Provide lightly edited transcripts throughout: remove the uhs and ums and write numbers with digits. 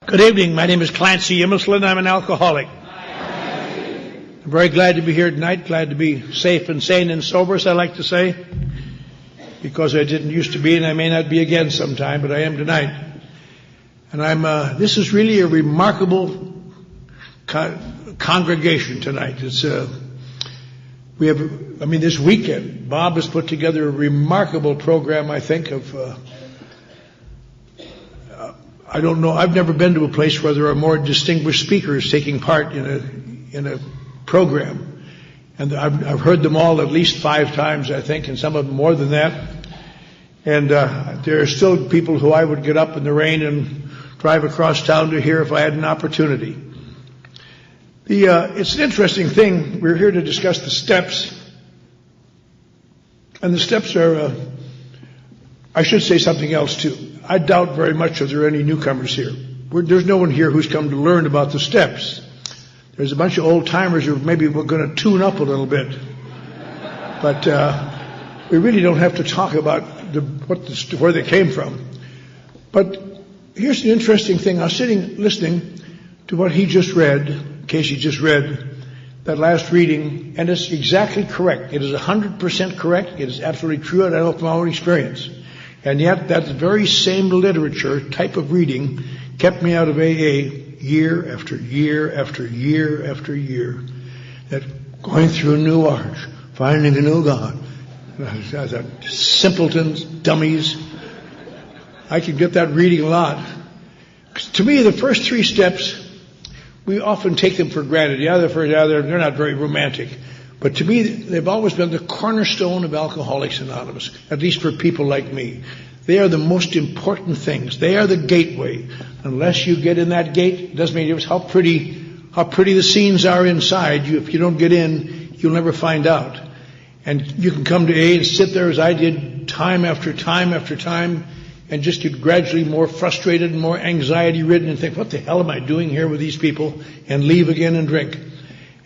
Good evening. My name is Clancy. I'm an alcoholic. I'm very glad to be here tonight. Glad to be safe and sane and sober, as I like to say, because I didn't used to be, and I may not be again sometime, but I am tonight. And this is really a remarkable congregation tonight. This weekend, Bob has put together a remarkable program, I think, I don't know. I've never been to a place where there are more distinguished speakers taking part in a program, and I've heard them all at least 5 times, I think, and some of them more than that. And there are still people who I would get up in the rain and drive across town to hear if I had an opportunity. It's an interesting thing. We're here to discuss the steps, and the steps are. I should say something else too. I doubt very much if there are any newcomers here. There's no one here who's come to learn about the steps. There's a bunch of old timers who maybe we're going to tune up a little bit. But we really don't have to talk about where they came from. But here's the interesting thing. I was sitting listening to what he just read, Casey just read, that last reading, and it's exactly correct. It is 100% correct. It is absolutely true, and I know from my own experience. And yet that very same literature, type of reading, kept me out of AA year after year after year after year. That going through a new arch, finding a new God. I thought, simpletons, dummies. I could get that reading a lot. To me, the first 3 steps, we often take them for granted. They're not very romantic. But to me, they've always been the cornerstone of Alcoholics Anonymous, at least for people like me. They are the most important things. They are the gateway. Unless you get in that gate, it doesn't make any difference how pretty the scenes are inside. If you don't get in, you'll never find out. And you can come to AA and sit there, as I did, time after time after time, and just get gradually more frustrated and more anxiety-ridden and think, what the hell am I doing here with these people? And leave again and drink.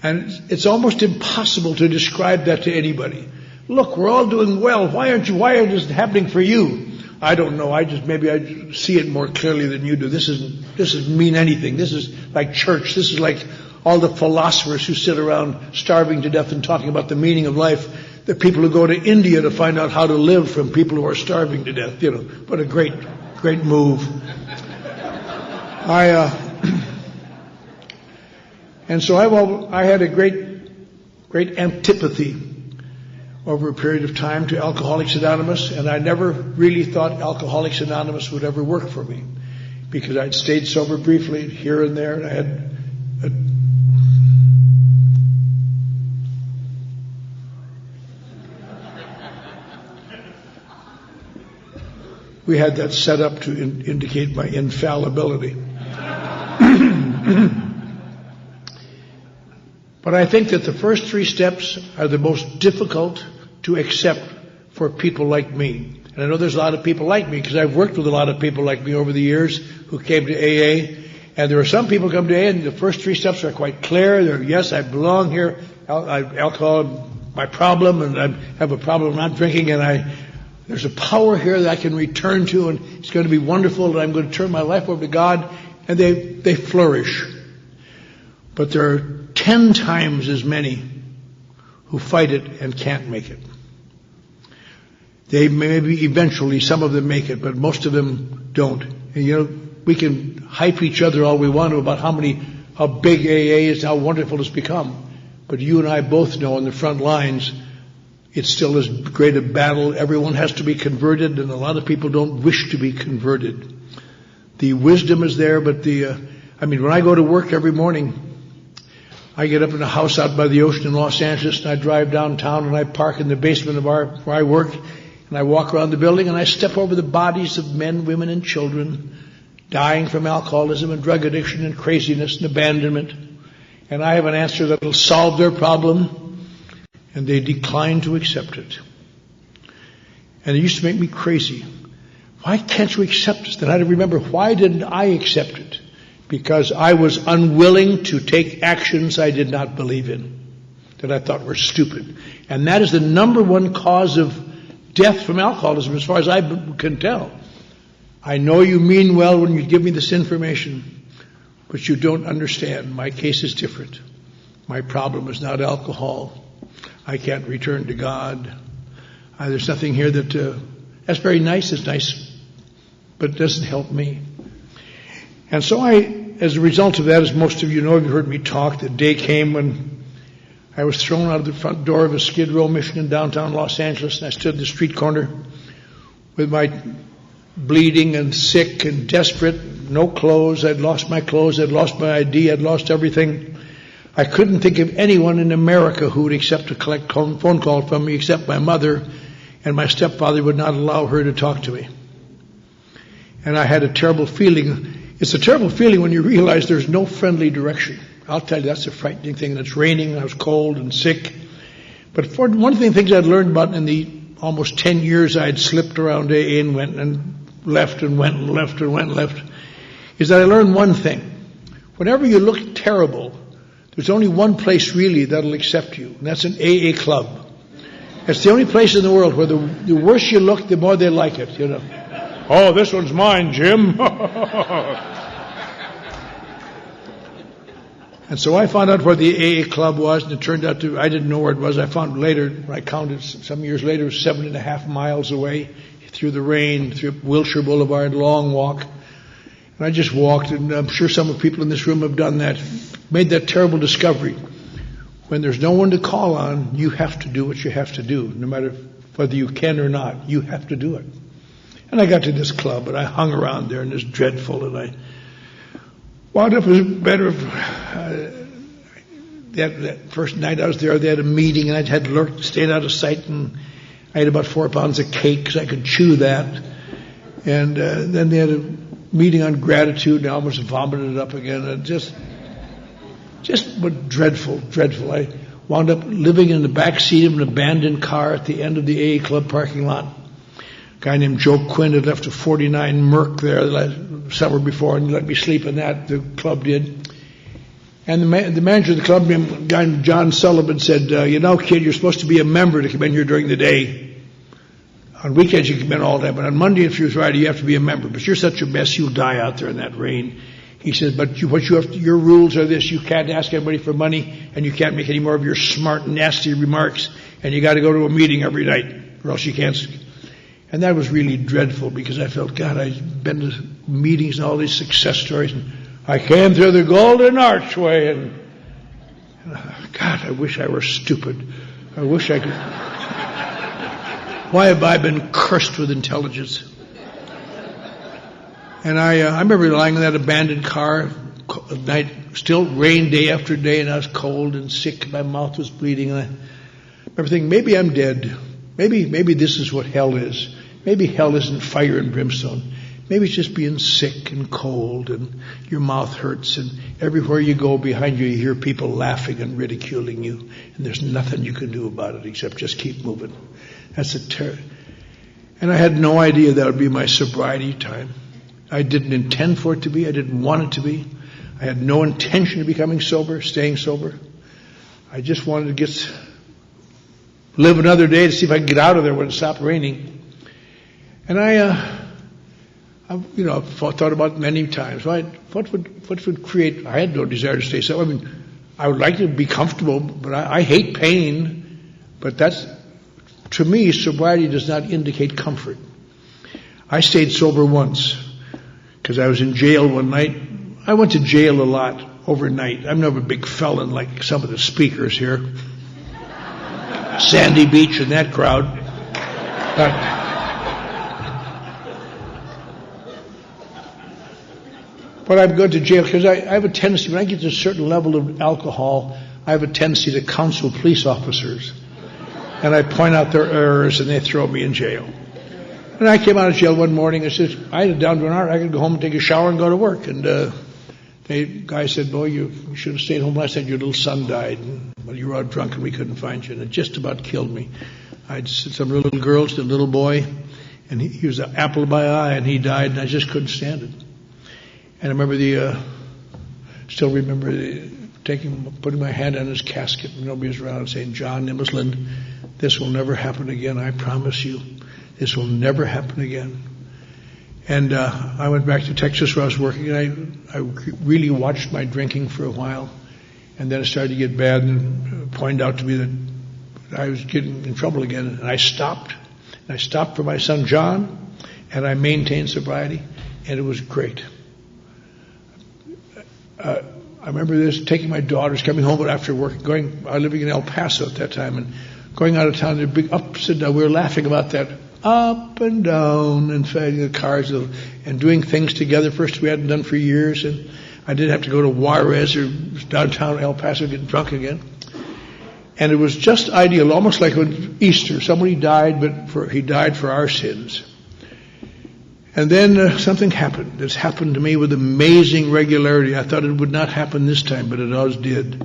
And it's almost impossible to describe that to anybody. Look, we're all doing well. Why isn't this happening for you? I don't know. Maybe I see it more clearly than you do. This doesn't mean anything. This is like church. This is like all the philosophers who sit around starving to death and talking about the meaning of life. The people who go to India to find out how to live from people who are starving to death. What a great move. And so I had a great antipathy over a period of time to Alcoholics Anonymous, and I never really thought Alcoholics Anonymous would ever work for me, because I'd stayed sober briefly here and there, and I had we had that set up to indicate my infallibility. But I think that the first 3 steps are the most difficult to accept for people like me. And I know there's a lot of people like me, because I've worked with a lot of people like me over the years who came to AA. And there are some people who come to AA and the first 3 steps are quite clear. Yes, I belong here. Alcohol, my problem, and I have a problem not drinking, and there's a power here that I can return to, and it's going to be wonderful, and I'm going to turn my life over to God, and they flourish. But there are 10 times as many who fight it and can't make it. They maybe eventually, some of them make it, but most of them don't. And we can hype each other all we want to about how big AA is, how wonderful it's become. But you and I both know on the front lines, it's still as great a battle. Everyone has to be converted, and a lot of people don't wish to be converted. The wisdom is there, but when I go to work every morning, I get up in a house out by the ocean in Los Angeles, and I drive downtown, and I park in the basement of where I work, and I walk around the building, and I step over the bodies of men, women, and children dying from alcoholism and drug addiction and craziness and abandonment. And I have an answer that will solve their problem, and they decline to accept it. And it used to make me crazy. Why can't you accept this? Then I had to remember, why didn't I accept it? Because I was unwilling to take actions I did not believe in, that I thought were stupid. And that is the number 1 cause of death from alcoholism, as far as I can tell. I know you mean well when you give me this information, But you don't understand. My case is different. My problem is not alcohol. I can't return to God. There's nothing here that's very nice. It's nice, but it doesn't help me. And so as a result of that, as most of you know, you've heard me talk, the day came when I was thrown out of the front door of a Skid Row, Michigan, downtown Los Angeles, and I stood at the street corner with my bleeding and sick and desperate, no clothes. I'd lost my clothes. I'd lost my ID. I'd lost everything. I couldn't think of anyone in America who would accept a phone call from me except my mother, and my stepfather would not allow her to talk to me. And I had a terrible feeling. It's a terrible feeling when you realize there's no friendly direction. I'll tell you, that's a frightening thing. And it's raining, and I was cold and sick. But one of the things I'd learned about in the almost 10 years I'd slipped around AA and went and left and went and left and went and left, is that I learned one thing. Whenever you look terrible, there's only one place really that'll accept you, and that's an AA club. It's the only place in the world where the worse you look, the more they like it, you know. Oh, this one's mine, Jim. And so I found out where the AA club was, and it turned out I didn't know where it was. I found later, when I counted some years later, it was 7.5 miles away, through the rain, through Wilshire Boulevard, long walk. And I just walked, and I'm sure some of the people in this room have done that, made that terrible discovery. When there's no one to call on, you have to do what you have to do, no matter whether you can or not. You have to do it. And I got to this club, and I hung around there, and it was dreadful, and I wound up as better. That first night I was there, they had a meeting, and I had stayed out of sight, and I had about 4 pounds of cake because I could chew that. And then they had a meeting on gratitude, and I almost vomited it up again. And just was dreadful. I wound up living in the back seat of an abandoned car at the end of the AA club parking lot. A guy named Joe Quinn had left a 49 Merc there the summer before and let me sleep in that. The club did. And the manager of the club, a guy named John Sullivan, said, you know, kid, you're supposed to be a member to come in here during the day. On weekends you can come in all day, but on Monday and Friday you have to be a member. But you're such a mess, you'll die out there in that rain. He says, but your rules are this: you can't ask anybody for money, and you can't make any more of your smart, nasty remarks, and you got to go to a meeting every night, or else you can't. And that was really dreadful, because I felt, God, I've been to meetings and all these success stories, and I came through the golden archway, and God, I wish I were stupid. I wish I could. Why have I been cursed with intelligence? And I remember lying in that abandoned car at night, still rain day after day, and I was cold and sick. My mouth was bleeding, and I remember thinking, maybe I'm dead. Maybe this is what hell is. Maybe hell isn't fire and brimstone. Maybe it's just being sick and cold, and your mouth hurts, and everywhere you go behind you, you hear people laughing and ridiculing you, and there's nothing you can do about it except just keep moving. That's a terror. And I had no idea that would be my sobriety time. I didn't intend for it to be. I didn't want it to be. I had no intention of becoming sober, staying sober. I just wanted to live another day to see if I could get out of there when it stopped raining. And I thought about it many times. What would create? I had no desire to stay sober. I mean, I would like to be comfortable, but I hate pain. But to me, sobriety does not indicate comfort. I stayed sober once because I was in jail one night. I went to jail a lot overnight. I'm never a big felon like some of the speakers here. Sandy Beach and that crowd. But I've gone to jail because I have a tendency, when I get to a certain level of alcohol, I have a tendency to counsel police officers. And I point out their errors, and they throw me in jail. And I came out of jail one morning and said, I had it down to an hour. I could go home and take a shower and go to work. And the guy said, boy, you should have stayed home last night. Your little son died. And, well, you were out drunk and we couldn't find you. And it just about killed me. I had some little girls, a little boy, and he was the apple of my eye, and he died, and I just couldn't stand it. And I remember putting my hand on his casket when nobody was around and saying, John Nimmisland, this will never happen again, I promise you. This will never happen again. And I went back to Texas where I was working, and I really watched my drinking for a while. And then it started to get bad and pointed out to me that I was getting in trouble again. And I stopped. And I stopped for my son John, and I maintained sobriety, and it was great. I remember this, taking my daughters, coming home after work, I was living in El Paso at that time, and going out of town, there were big ups and downs. We were laughing about that. Up and down, and the cars, and doing things together. First we hadn't done for years, and I didn't have to go to Juarez or downtown El Paso getting drunk again. And it was just ideal, almost like on Easter. Somebody died, but he died for our sins. And then something happened. It's happened to me with amazing regularity. I thought it would not happen this time, but it always did.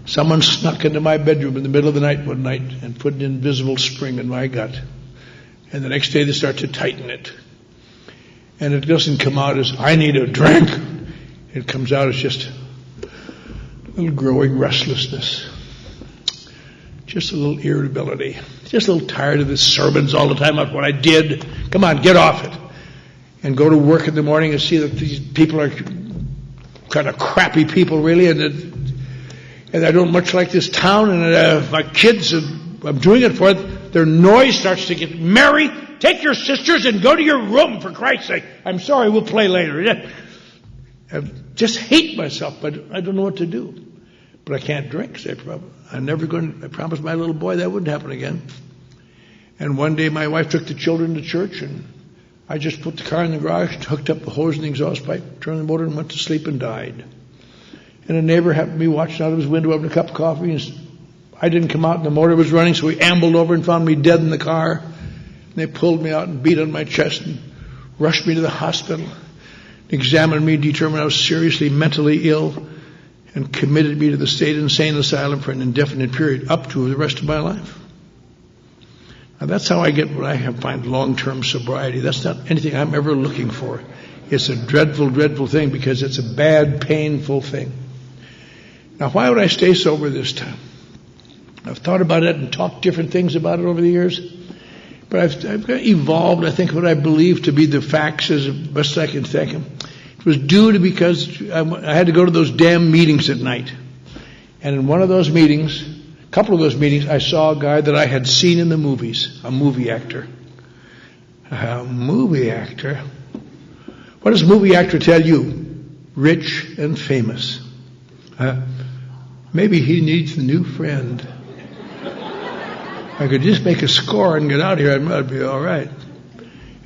Someone snuck into my bedroom in the middle of the night one night and put an invisible spring in my gut. And the next day they start to tighten it. And it doesn't come out as, I need a drink. It comes out as just a little growing restlessness. Just a little irritability. Just a little tired of the sermons all the time about what I did. Come on, get off it. And go to work in the morning and see that these people are kind of crappy people, really. And I don't much like this town. And my kids, I'm doing it for it. Their noise starts to get, Mary, take your sisters and go to your room, for Christ's sake. I'm sorry, we'll play later. I just hate myself, but I don't know what to do. But I can't drink, I promised my little boy that wouldn't happen again. And one day my wife took the children to church, and I just put the car in the garage, hooked up the hose and the exhaust pipe, turned the motor, and went to sleep and died. And a neighbor happened to be watching out of his window having a cup of coffee, and I didn't come out and the motor was running, so he ambled over and found me dead in the car. And they pulled me out and beat on my chest and rushed me to the hospital, examined me, determined I was seriously mentally ill, and committed me to the state insane asylum for an indefinite period, up to the rest of my life. Now that's how I get what I find long-term sobriety. That's not anything I'm ever looking for. It's a dreadful, dreadful thing because it's a bad, painful thing. Now why would I stay sober this time? I've thought about it and talked different things about it over the years. But I've evolved, I think, what I believe to be the facts as best I can think them. It was due to because I had to go to those damn meetings at night. And in one of those meetings, a couple of those meetings, I saw a guy that I had seen in the movies, a movie actor. A movie actor? What does a movie actor tell you? Rich and famous. Maybe he needs a new friend. I could just make a score and get out of here, I'd be all right.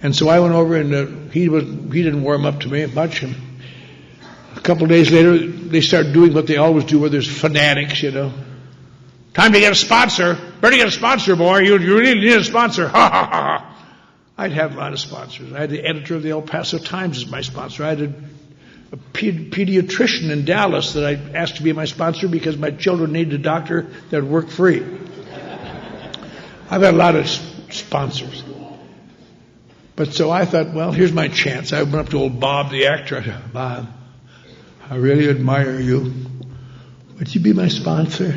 And so I went over, and he didn't warm up to me much. And a couple of days later, they started doing what they always do, where there's fanatics, Time to get a sponsor. Better get a sponsor, boy. You really need a sponsor. Ha, ha, ha, ha. I'd had a lot of sponsors. I had the editor of the El Paso Times as my sponsor. I had a pediatrician in Dallas that I asked to be my sponsor because my children needed a doctor that would work free. I've had a lot of sponsors. But so I thought, well, here's my chance. I went up to old Bob, the actor. I said, Bob, I really admire you. Would you be my sponsor?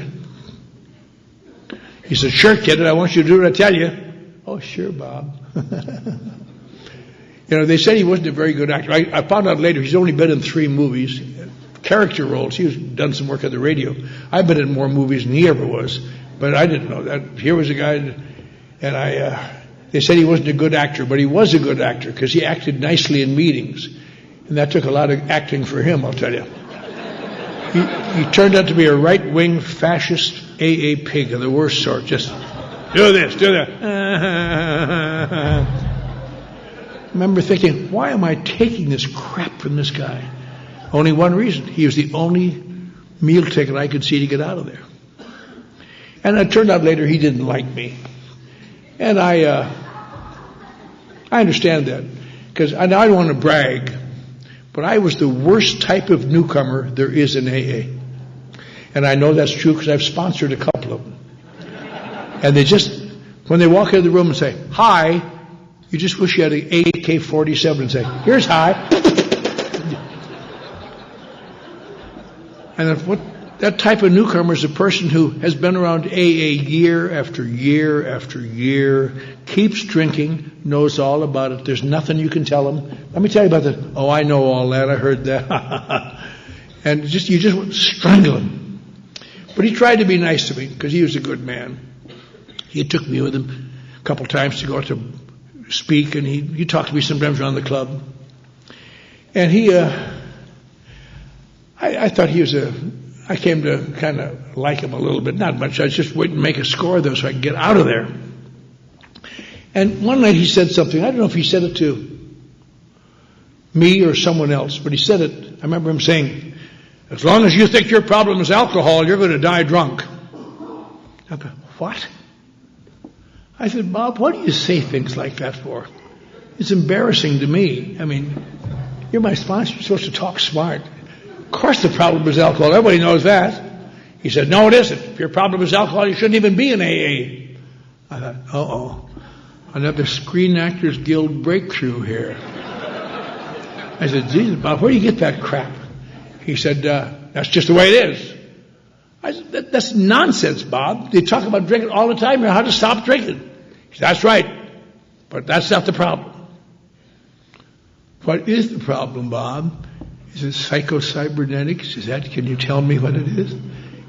He said, sure, kid, I want you to do what I tell you. Oh, sure, Bob. They said he wasn't a very good actor. I found out later he's only been in 3 movies, character roles. He's done some work on the radio. I've been in more movies than he ever was, but I didn't know that. Here was a guy, and they said he wasn't a good actor, but he was a good actor because he acted nicely in meetings. And that took a lot of acting for him, I'll tell you. He turned out to be a right-wing fascist AA pig of the worst sort. Just do this, do that. I remember thinking, why am I taking this crap from this guy? Only one reason. He was the only meal ticket I could see to get out of there. And it turned out later he didn't like me. And I understand that. Because I don't want to brag, but I was the worst type of newcomer there is in AA. And I know that's true because I've sponsored a couple of them. And they just, when they walk into the room and say, hi, you just wish you had an AK-47 and say, here's hi. And That type of newcomer is a person who has been around AA year after year after year, keeps drinking, knows all about it. There's nothing you can tell him. Let me tell you about that. Oh, I know all that. I heard that. And you just strangle him. But he tried to be nice to me because he was a good man. He took me with him a couple times to go out to speak, and he talked to me sometimes around the club. And I thought he was I came to kind of like him a little bit, not much. I was just waiting to make a score though so I could get out of there. And one night he said something. I don't know if he said it to me or someone else, but he said it. I remember him saying, "As long as you think your problem is alcohol, you're going to die drunk." I go, "What?" I said, "Bob, what do you say things like that for? It's embarrassing to me. I mean, you're my sponsor. You're supposed to talk smart. Of course the problem is alcohol. Everybody knows that." He said, "No, it isn't. If your problem is alcohol, you shouldn't even be in AA." I thought, uh-oh, another Screen Actors Guild breakthrough here. I said, "Jesus, Bob, where do you get that crap?" He said, "That's just the way it is." I said, That's nonsense, Bob. They talk about drinking all the time, how to stop drinking." He said, "That's right, but that's not the problem." "What is the problem, Bob?" He says, "Psycho-cybernetics. Is that, can you tell me what it is?"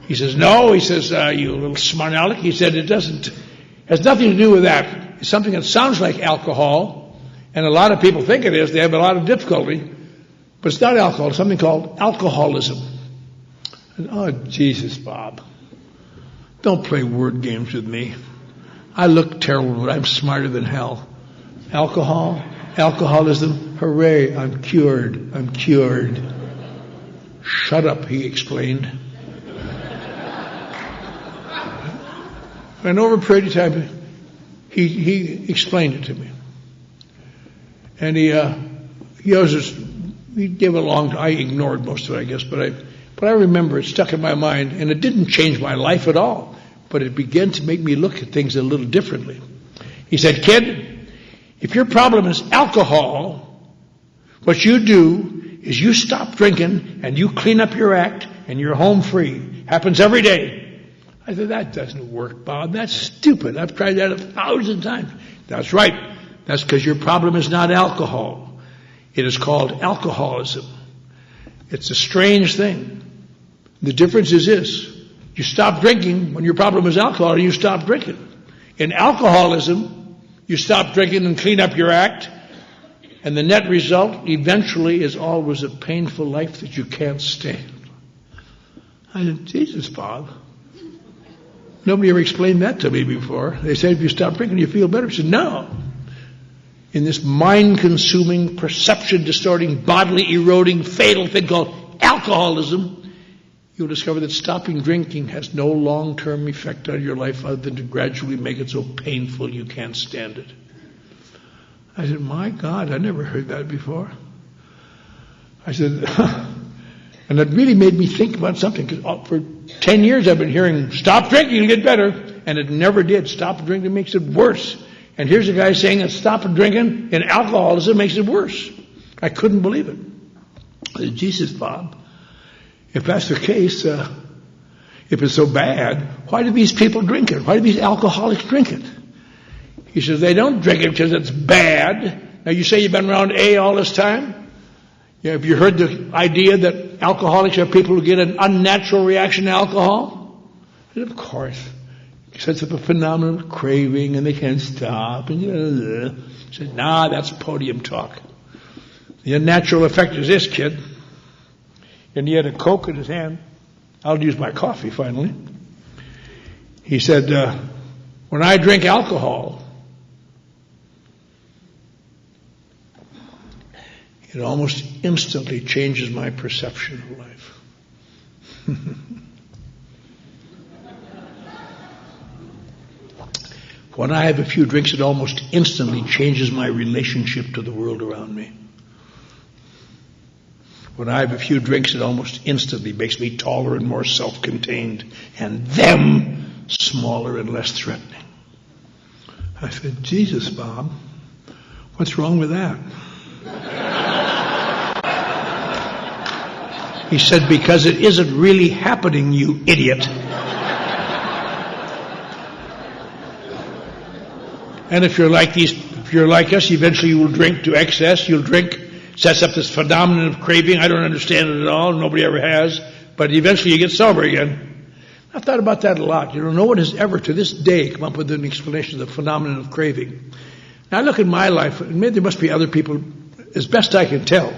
He says, "No." He says, "You little smart aleck." He said, "It has nothing to do with that. It's something that sounds like alcohol, and a lot of people think it is. They have a lot of difficulty, but it's not alcohol. It's something called alcoholism." And, oh, Jesus, Bob. Don't play word games with me. I look terrible, but I'm smarter than hell. Alcohol, alcoholism, hooray, I'm cured. I'm cured. "Shut up," he explained. And over a period of time, he explained it to me. And he gave a long, I ignored most of it, I guess, but I remember it stuck in my mind, and it didn't change my life at all, but it began to make me look at things a little differently. He said, "Kid, if your problem is alcohol, what you do is you stop drinking and you clean up your act and you're home free. Happens every day." I said, "That doesn't work, Bob. That's stupid. I've tried that 1,000 times." "That's right. That's because your problem is not alcohol. It is called alcoholism. It's a strange thing. The difference is this. You stop drinking when your problem is alcohol, and you stop drinking. In alcoholism, you stop drinking and clean up your act, and the net result eventually is always a painful life that you can't stand." I said, "Jesus, Bob. Nobody ever explained that to me before. They said if you stop drinking, you feel better." I said, "No. In this mind-consuming, perception-distorting, bodily-eroding, fatal thing called alcoholism, you'll discover that stopping drinking has no long-term effect on your life other than to gradually make it so painful you can't stand it." I said, "My God, I never heard that before." I said, and it really made me think about something, because for 10 years I've been hearing, "Stop drinking, you'll get better," and it never did. Stop drinking makes it worse. And here's a guy saying that stopping drinking and alcoholism makes it worse. I couldn't believe it. I said, "Jesus, Bob, if that's the case, if it's so bad, why do these people drink it? Why do these alcoholics drink it?" He says, "They don't drink it because it's bad." Now, you say you've been around A all this time? Have you heard the idea that alcoholics are people who get an unnatural reaction to alcohol? And of course. It sets up a phenomenal craving and they can't stop. And he said, "Nah, that's podium talk. The unnatural effect is this, kid." And he had a Coke in his hand. I'll use my coffee finally. He said, "When I drink alcohol, it almost instantly changes my perception of life." "When I have a few drinks, it almost instantly changes my relationship to the world around me. When I have a few drinks, it almost instantly makes me taller and more self-contained, and them smaller and less threatening." I said, "Jesus, Bob, what's wrong with that?" He said, because it isn't really happening, you idiot. And if you're like us, eventually you will drink to excess. You'll drink, sets up this phenomenon of craving. I don't understand it at all. Nobody ever has. But eventually you get sober again. I've thought about that a lot. No one has ever to this day come up with an explanation of the phenomenon of craving. Now I look at my life, and maybe there must be other people, as best I can tell.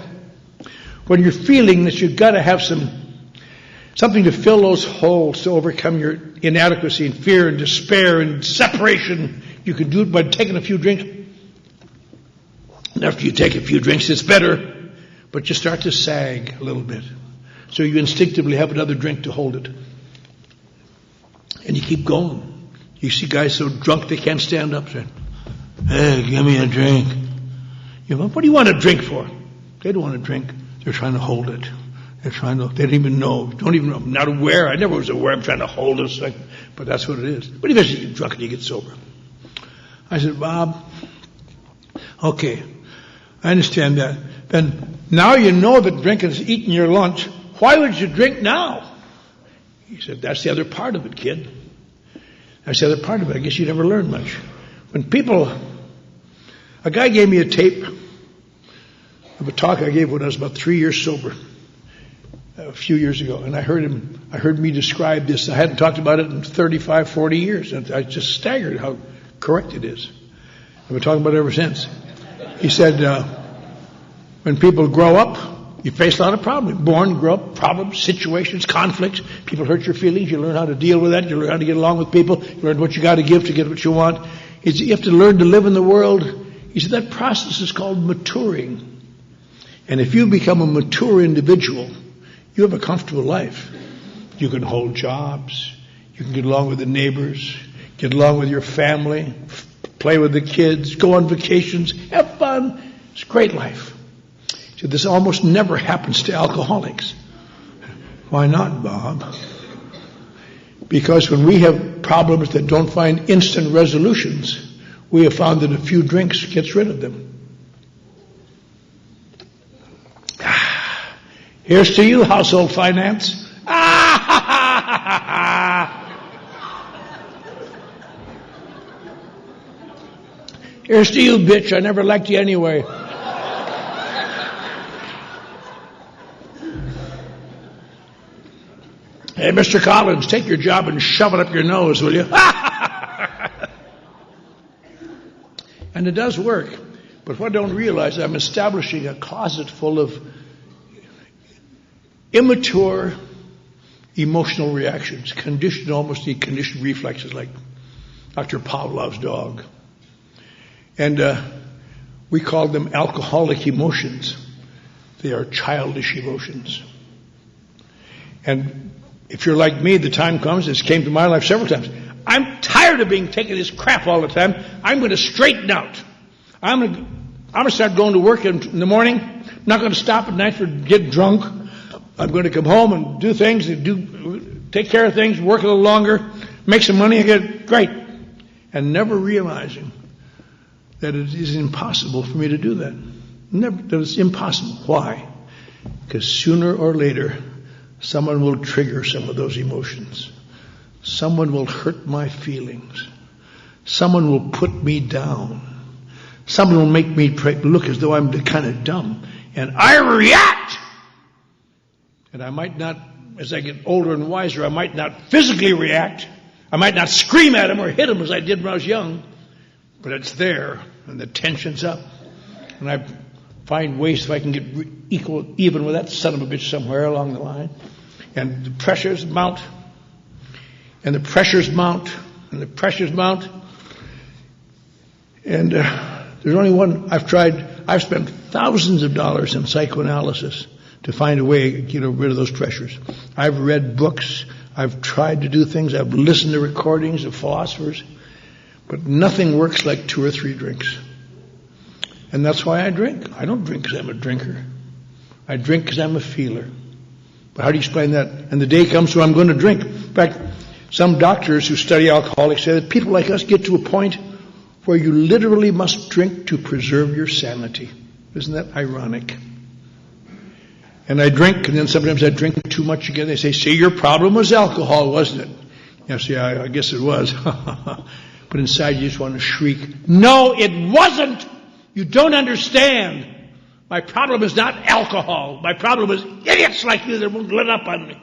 When you're feeling that you've got to have something to fill those holes, to overcome your inadequacy and fear and despair and separation, you can do it by taking a few drinks. And after you take a few drinks, it's better, but you start to sag a little bit. So you instinctively have another drink to hold it. And you keep going. You see guys so drunk they can't stand up, saying, "Hey, give me a drink." What do you want a drink for? They don't want a drink. They're trying to hold it. They don't even know. I'm not aware. I never was aware I'm trying to hold this thing. But that's what it is. But eventually you get drunk and you get sober. I said, "Bob, okay, I understand that. Then now you know that drinking is eating your lunch. Why would you drink now?" He said, "That's the other part of it, kid. That's the other part of it. I guess you never learned much." A guy gave me a tape of a talk I gave when I was about 3 years sober, a few years ago, and I heard me describe this. I hadn't talked about it in 35, 40 years, and I just staggered how correct it is. I've been talking about it ever since. He said, when people grow up, you face a lot of problems. Born, grow up, problems, situations, conflicts. People hurt your feelings. You learn how to deal with that. You learn how to get along with people. You learn what you got to give to get what you want. You have to learn to live in the world. He said that process is called maturing. And if you become a mature individual, you have a comfortable life. You can hold jobs. You can get along with the neighbors, get along with your family, play with the kids, go on vacations, have fun. It's a great life. So this almost never happens to alcoholics. Why not, Bob? Because when we have problems that don't find instant resolutions, we have found that a few drinks gets rid of them. Here's to you, household finance. Here's to you, bitch. I never liked you anyway. Hey, Mr. Collins, take your job and shove it up your nose, will you? And it does work. But what I don't realize, I'm establishing a closet full of immature emotional reactions, almost the conditioned reflexes like Dr. Pavlov's dog. And we call them alcoholic emotions. They are childish emotions. And if you're like me, the time comes, this came to my life several times, I'm tired of being taken this crap all the time. I'm going to straighten out. I'm going to start going to work in the morning. I'm not going to stop at night for get drunk. I'm going to come home and do things, take care of things, work a little longer, make some money again. Great. And never realizing that it is impossible for me to do that. That it's impossible. Why? Because sooner or later, someone will trigger some of those emotions. Someone will hurt my feelings. Someone will put me down. Someone will make me look as though I'm kind of dumb. And I react. And I might not, as I get older and wiser, I might not physically react. I might not scream at him or hit him as I did when I was young. But it's there, and the tension's up. And I find ways if I can get even with that son of a bitch somewhere along the line. And the pressures mount. And the pressures mount. And the pressures mount. And there's only one I've spent thousands of dollars in psychoanalysis to find a way to get rid of those pressures. I've read books. I've tried to do things. I've listened to recordings of philosophers. But nothing works like 2 or 3 drinks. And that's why I drink. I don't drink because I'm a drinker. I drink because I'm a feeler. But how do you explain that? And the day comes when I'm going to drink. In fact, some doctors who study alcoholics say that people like us get to a point where you literally must drink to preserve your sanity. Isn't that ironic? And I drink, and then sometimes I drink too much again. They say, see, your problem was alcohol, wasn't it? Yes, yeah, I guess it was. But inside you just want to shriek, no, it wasn't! You don't understand. My problem is not alcohol. My problem is idiots like you that won't let up on me.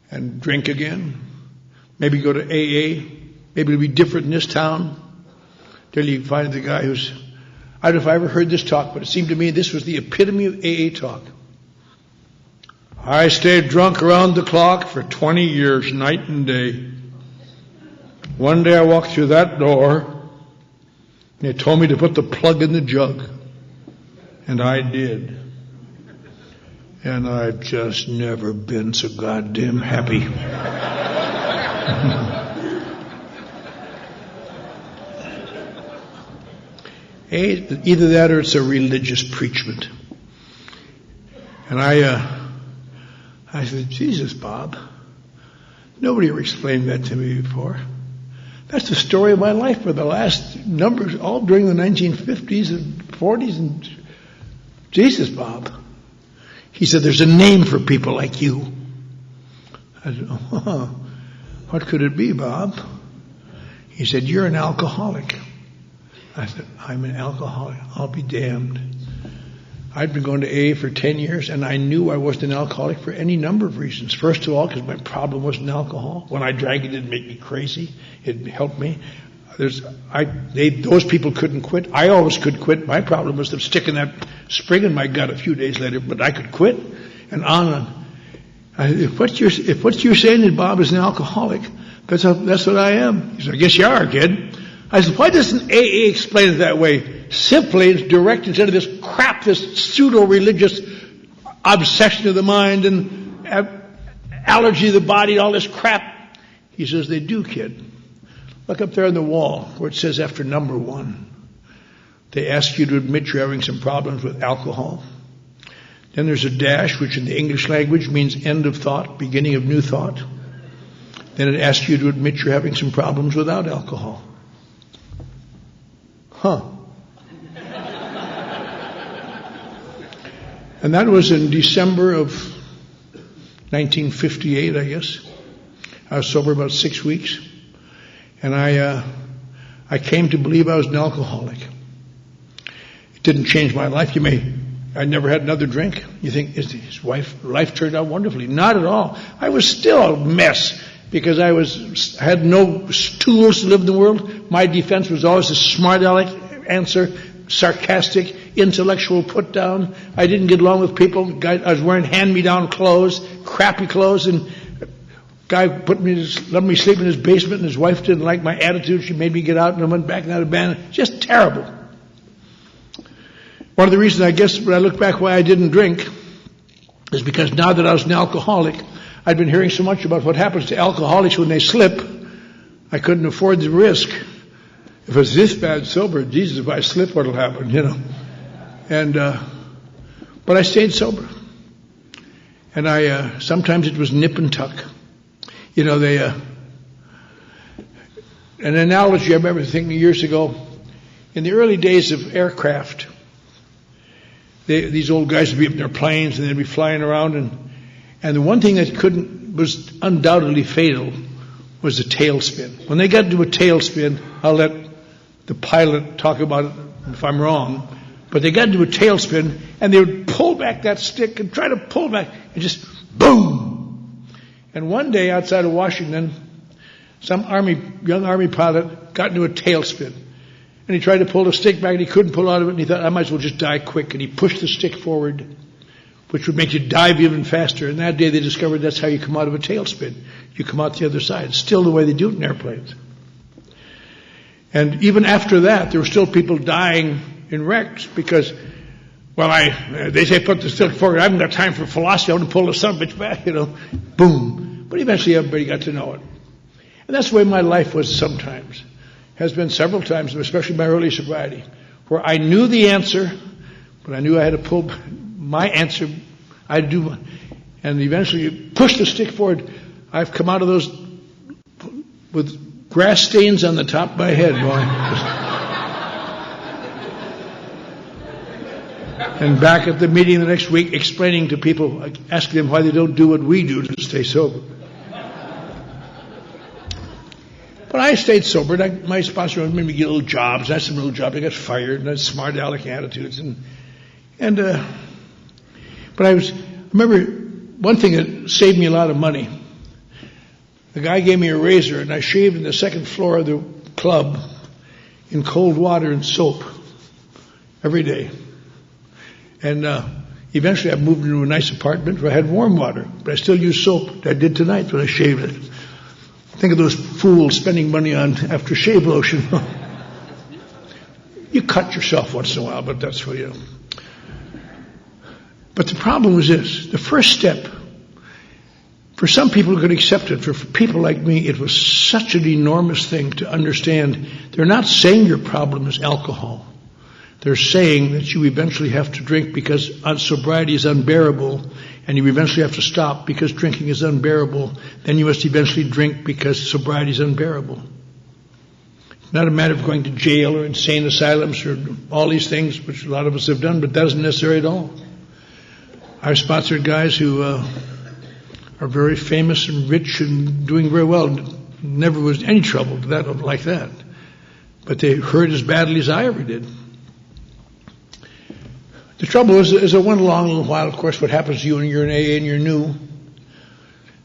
And drink again. Maybe go to AA. Maybe it'll be different in this town. Till you find the guy who's... I don't know if I ever heard this talk, but it seemed to me this was the epitome of AA talk. I stayed drunk around the clock for 20 years, night and day. One day I walked through that door, and they told me to put the plug in the jug. And I did. And I've just never been so goddamn happy. Either that or it's a religious preachment. And I said, Jesus, Bob, nobody ever explained that to me before. That's the story of my life for the last numbers, all during the 1950s and 40s. And Jesus, Bob. He said, there's a name for people like you. I said, oh, what could it be, Bob? He said, you're an alcoholic. I said, I'm an alcoholic. I'll be damned. I'd been going to AA for 10 years, and I knew I wasn't an alcoholic for any number of reasons. First of all, because my problem wasn't alcohol. When I drank, it didn't make me crazy. It helped me. Those people couldn't quit. I always could quit. My problem was them sticking that spring in my gut a few days later, but I could quit, and on. If what you're saying is Bob is an alcoholic, that's what I am. He said, I guess you are, kid. I said, why doesn't AA explain it that way? Simply, it's direct instead of this crap, this pseudo-religious obsession of the mind and allergy of the body and all this crap. He says, they do, kid. Look up there on the wall where it says after number 1. They ask you to admit you're having some problems with alcohol. Then there's a dash, which in the English language means end of thought, beginning of new thought. Then it asks you to admit you're having some problems without alcohol. Huh. And that was in December of 1958, I guess. I was sober about 6 weeks. And I came to believe I was an alcoholic. It didn't change my life. I never had another drink. You think, his life turned out wonderfully. Not at all. I was still a mess because I had no tools to live in the world. My defense was always a smart aleck answer, sarcastic, intellectual put down. I didn't get along with people. I was wearing hand-me-down clothes, crappy clothes, and guy let me sleep in his basement, and his wife didn't like my attitude. She made me get out, and I went back and out of band. Just terrible. One of the reasons, I guess, when I look back why I didn't drink is because now that I was an alcoholic, I'd been hearing so much about what happens to alcoholics when they slip, I couldn't afford the risk. If it's this bad sober, Jesus, if I slip, what'll happen, And, but I stayed sober. And sometimes it was nip and tuck. An analogy I remember thinking years ago, in the early days of aircraft, these old guys would be up in their planes and they'd be flying around, and the one thing that was undoubtedly fatal was the tailspin. When they got into a tailspin, I'll let the pilot talk about it if I'm wrong, but they got into a tailspin and they would pull back that stick and try to pull back and just boom. And one day outside of Washington, some young army pilot got into a tailspin. And he tried to pull the stick back and he couldn't pull out of it, and he thought, I might as well just die quick. And he pushed the stick forward, which would make you dive even faster. And that day they discovered that's how you come out of a tailspin. You come out the other side. It's still the way they do it in airplanes. And even after that, there were still people dying in wrecks because, they say put the stick forward. I haven't got time for philosophy. I want to pull the son of a bitch back, Boom. But eventually everybody got to know it. And that's the way my life was sometimes. Has been several times, especially my early sobriety, where I knew the answer, but I knew I had to pull my answer. I'd do, and eventually push the stick forward. I've come out of those with grass stains on the top of my head, boy. And back at the meeting the next week, explaining to people, asking them why they don't do what we do to stay sober. But I stayed sober. My sponsor made me get little jobs. I had some little jobs. I got fired, and I had smart aleck attitudes. But I remember one thing that saved me a lot of money. The guy gave me a razor, and I shaved in the second floor of the club in cold water and soap every day. And eventually I moved into a nice apartment where I had warm water, but I still use soap. I did tonight when I shaved it. Think of those fools spending money on aftershave lotion. You cut yourself once in a while, but that's what you know. But the problem was this. The first step, for some people who could accept it, for people like me, it was such an enormous thing to understand. They're not saying your problem is alcohol. They're saying that you eventually have to drink because sobriety is unbearable, and you eventually have to stop because drinking is unbearable. Then you must eventually drink because sobriety is unbearable. It's not a matter of going to jail or insane asylums or all these things, which a lot of us have done, but that isn't necessary at all. I've sponsored guys who are very famous and rich and doing very well. Never was any trouble like that. But they hurt as badly as I ever did. The trouble is, as I went along a little while, of course, what happens to you when you're in AA and you're new,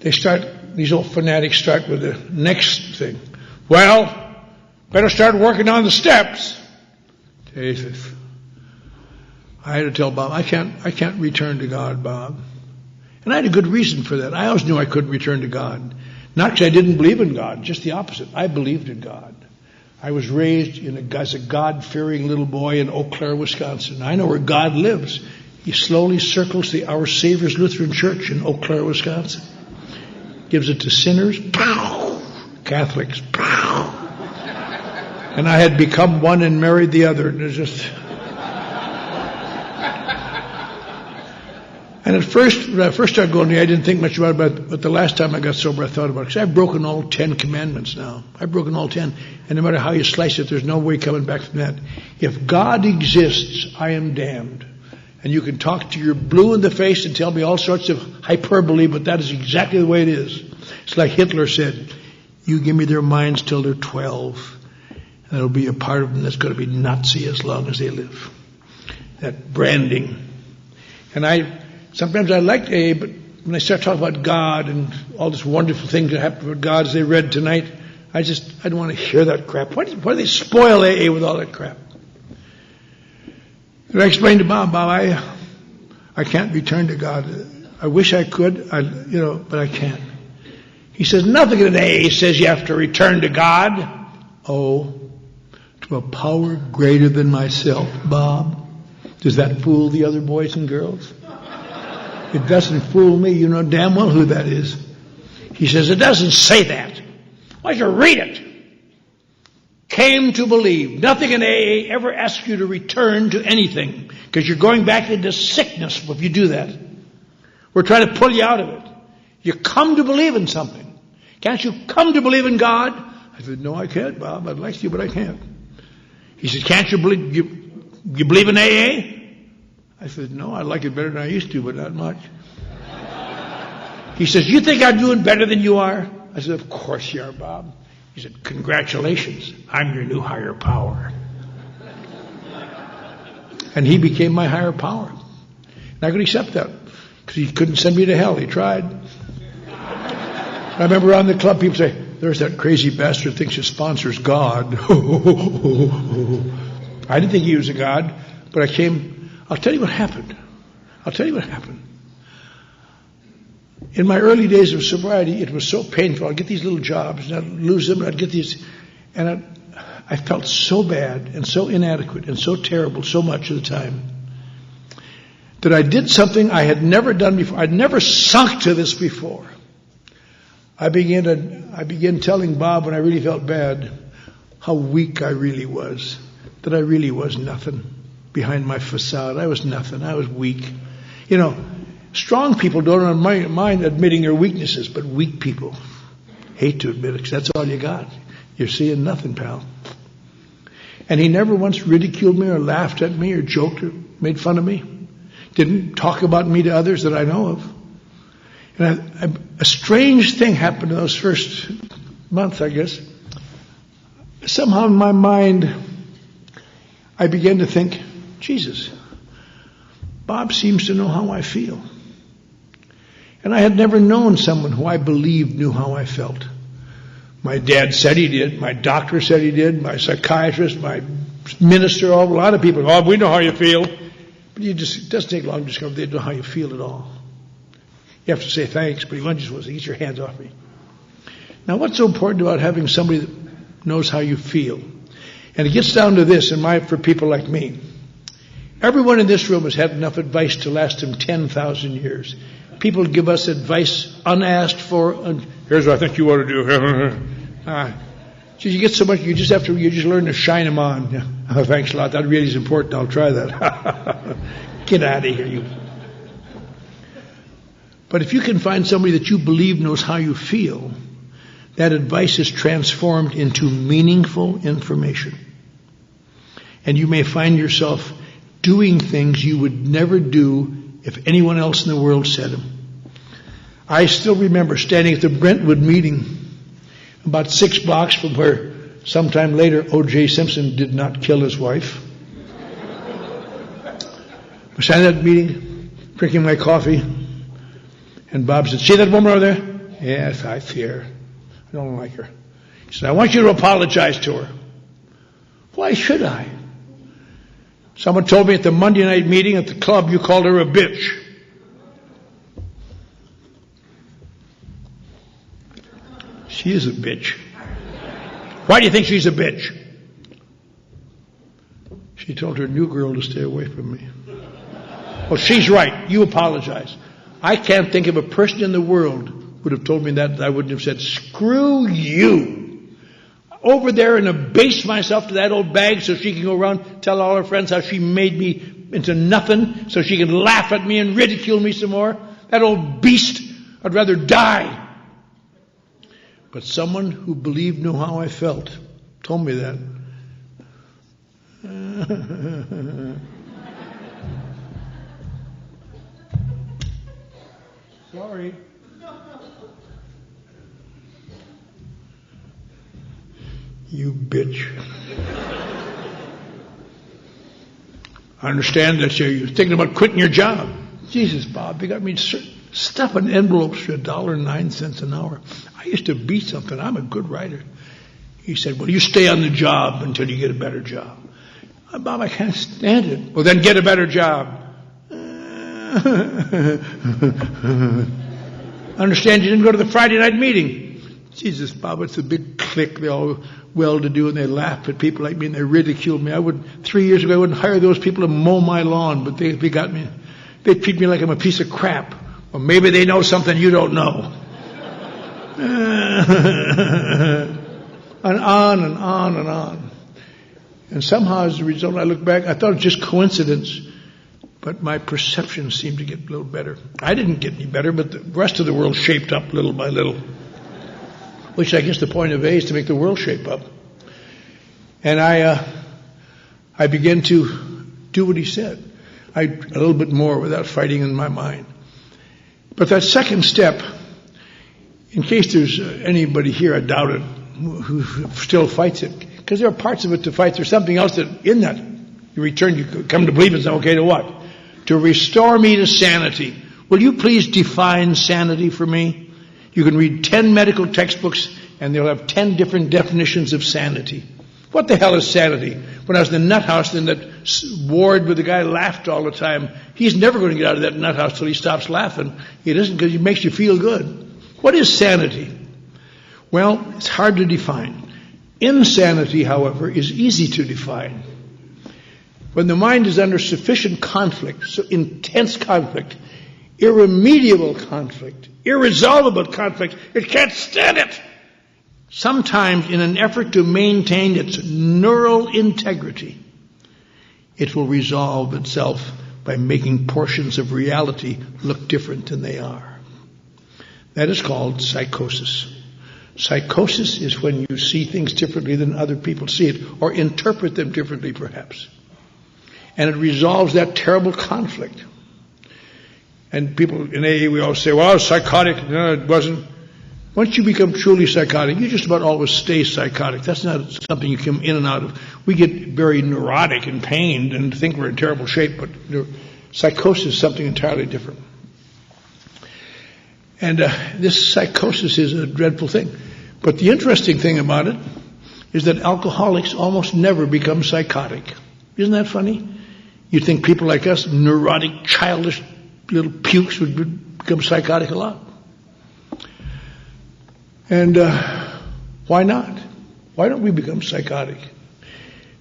these old fanatics start with the next thing. Well, better start working on the steps. Jesus. I had to tell Bob, I can't return to God, Bob. And I had a good reason for that. I always knew I couldn't return to God. Not because I didn't believe in God, just the opposite. I believed in God. I was raised as a God-fearing little boy in Eau Claire, Wisconsin. I know where God lives. He slowly circles the Our Savior's Lutheran Church in Eau Claire, Wisconsin. Gives it to sinners, pow! Catholics, pow! And I had become one and married the other. And it was just... And at first, when I first started going there, I didn't think much about it, but the last time I got sober, I thought about it. Because I've broken all 10 commandments now. I've broken all 10. And no matter how you slice it, there's no way coming back from that. If God exists, I am damned. And you can talk to your blue in the face and tell me all sorts of hyperbole, but that is exactly the way it is. It's like Hitler said, you give me their minds till they're 12. And there'll be a part of them that's going to be Nazi as long as they live. That branding. And sometimes I like AA, but when I start talking about God and all this wonderful things that happen with God as they read tonight, I don't want to hear that crap. Why do they spoil AA with all that crap? And I explained to Bob, I can't return to God. I wish I could, but I can't. He says, nothing in AA says you have to return to God. Oh, to a power greater than myself, Bob. Does that fool the other boys and girls? It doesn't fool me. You know damn well who that is. He says, it doesn't say that. Why don't you read it? Came to believe. Nothing in AA ever asks you to return to anything, because you're going back into sickness if you do that. We're trying to pull you out of it. You come to believe in something. Can't you come to believe in God? I said, no, I can't, Bob. I'd like to, but I can't. He said, can't you believe? You believe in AA? I said, no, I like it better than I used to, but not much. He says, you think I'm doing better than you are? I said, of course you are, Bob. He said, congratulations, I'm your new higher power. And he became my higher power. And I could accept that, because he couldn't send me to hell. He tried. I remember around the club, people say, there's that crazy bastard thinks his sponsor's God. I didn't think he was a God, but I'll tell you what happened. In my early days of sobriety, it was so painful. I'd get these little jobs, and I'd lose them, and I'd get these, and I felt so bad and so inadequate and so terrible so much of the time that I did something I had never done before. I'd never sunk to this before. I began telling Bob when I really felt bad how weak I really was, that I really was nothing. Behind my facade, I was nothing. I was weak. Strong people don't mind admitting their weaknesses, but weak people hate to admit it, because that's all you got. You're seeing nothing, pal. And he never once ridiculed me or laughed at me or joked or made fun of me. Didn't talk about me to others that I know of. And a strange thing happened in those first months, I guess. Somehow in my mind, I began to think, Jesus, Bob seems to know how I feel. And I had never known someone who I believed knew how I felt. My dad said he did. My doctor said he did. My psychiatrist, my minister, a lot of people. Oh, we know how you feel. But it doesn't take long to discover they don't know how you feel at all. You have to say thanks, but you just want to get your hands off me. Now, what's so important about having somebody that knows how you feel? And it gets down to this, for people like me. Everyone in this room has had enough advice to last them 10,000 years. People give us advice unasked for. Here's what I think you ought to do. You get so much, you just learn to shine them on. Yeah. Oh, thanks a lot. That really is important. I'll try that. Get out of here, you. But if you can find somebody that you believe knows how you feel, that advice is transformed into meaningful information. And you may find yourself doing things you would never do if anyone else in the world said them. I still remember standing at the Brentwood meeting about 6 blocks from where sometime later O.J. Simpson did not kill his wife. I was standing at that meeting, drinking my coffee, and Bob said, "See that woman over there?" "Yes, I see her. I don't like her." He said, "I want you to apologize to her." "Why should I?" "Someone told me at the Monday night meeting at the club you called her a bitch." "She is a bitch." "Why do you think she's a bitch?" "She told her new girl to stay away from me." "Well, she's right. You apologize." I can't think of a person in the world who would have told me that I wouldn't have said, "Screw you." Over there and abase myself to that old bag so she can go around tell all her friends how she made me into nothing so she can laugh at me and ridicule me some more. That old beast. I'd rather die. But someone who believed knew how I felt told me that. Sorry. You bitch. I understand that you're thinking about quitting your job. Jesus, Bob, you got me stuffing envelopes for $1.09 an hour. I used to be something. I'm a good writer. He said, "Well, you stay on the job until you get a better job." "Bob, I can't stand it." "Well, then get a better job." "Understand you didn't go to the Friday night meeting." Jesus, Bob, it's a big clique. They're all well-to-do, and they laugh at people like me, and they ridicule me. 3 years ago, I wouldn't hire those people to mow my lawn, but they got me. They treat me like I'm a piece of crap. Well, maybe they know something you don't know. And on and on and on. And somehow, as a result, I look back, I thought it was just coincidence, but my perception seemed to get a little better. I didn't get any better, but the rest of the world shaped up little by little. Which I guess the point of A is to make the world shape up. And I began to do what he said. A little bit more without fighting in my mind. But that second step, in case there's anybody here, I doubt it, who still fights it, because there are parts of it to fight. There's something else that in that you come to believe it's okay to what? To restore me to sanity. Will you please define sanity for me? You can read 10 medical textbooks and they'll have 10 different definitions of sanity. What the hell is sanity? When I was in the nut house in that ward where the guy laughed all the time, he's never going to get out of that nut house till he stops laughing. He doesn't, because it makes you feel good. What is sanity? Well, it's hard to define. Insanity, however, is easy to define. When the mind is under sufficient conflict, so intense conflict, irremediable conflict, irresolvable conflict, it can't stand it. Sometimes, in an effort to maintain its neural integrity, it will resolve itself by making portions of reality look different than they are. That is called psychosis. Psychosis is when you see things differently than other people see it, or interpret them differently, perhaps. And it resolves that terrible conflict. And people in AA, we always say, well, I was psychotic. No, it wasn't. Once you become truly psychotic, you just about always stay psychotic. That's not something you come in and out of. We get very neurotic and pained and think we're in terrible shape, but psychosis is something entirely different. And this psychosis is a dreadful thing. But the interesting thing about it is that alcoholics almost never become psychotic. Isn't that funny? You'd think people like us, neurotic, childish little pukes, would become psychotic a lot. And why not? Why don't we become psychotic?